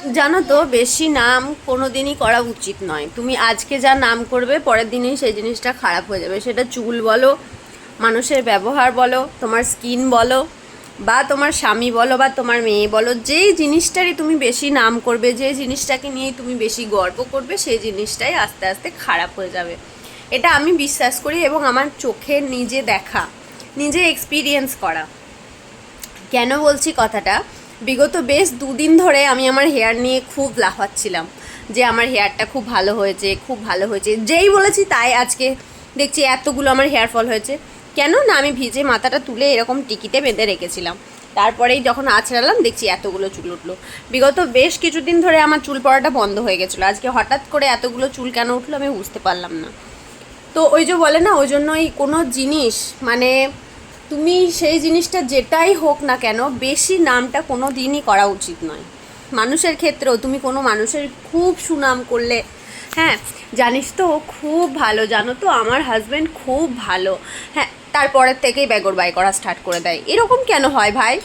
জানো তো, বেশি নাম কোনো দিনই করা উচিত নয়। তুমি আজকে যা নাম করবে পরের দিনেই সেই জিনিসটা খারাপ হয়ে যাবে। সেটা চুল বলো, মানুষের ব্যবহার বলো, তোমার স্কিন বলো, বা তোমার স্বামী বলো, বা তোমার মেয়ে বলো, যেই জিনিসটারই তুমি বেশি নাম করবে, যে জিনিসটাকে নিয়েই তুমি বেশি গর্ব করবে, সেই জিনিসটাই আস্তে আস্তে খারাপ হয়ে যাবে। এটা আমি বিশ্বাস করি এবং আমার চোখে নিজে দেখা, নিজে এক্সপিরিয়েন্স করা। কেন বলছি কথাটা, বিগত বেশ দুদিন ধরে আমি আমার হেয়ার নিয়ে খুব লাফাচ্ছিলাম যে আমার হেয়ারটা খুব ভালো হয়েছে, খুব ভালো হয়েছে। যেই বলেছি তাই আজকে দেখছি এতগুলো আমার হেয়ার ফল হয়েছে। কেন না, আমি ভিজে মাথাটা তুলে এরকম টিকিতে বেঁধে রেখেছিলাম, তারপরেই যখন আছড়ালাম দেখছি এতগুলো চুল উঠলো। বিগত বেশ কিছুদিন ধরে আমার চুল পড়াটা বন্ধ হয়ে গেছিলো, আজকে হঠাৎ করে এতগুলো চুল কেন উঠলো আমি বুঝতে পারলাম না। তো ওই যে বলে না, ওই জন্যই কোনো জিনিস মানে তুমি সেই জিনিসটা যেটাই হোক না কেন, বেশি নামটা কোনো দিনই করা উচিত নয়। মানুষের ক্ষেত্রেও তুমি কোনো মানুষের খুব সুনাম করলে, হ্যাঁ জানিস তো ও খুব ভালো, জানো তো আমার হাজব্যান্ড খুব ভালো, হ্যাঁ তারপরের থেকেই বেগর বাই করা স্টার্ট করে দেয়। এরকম কেন হয় ভাই?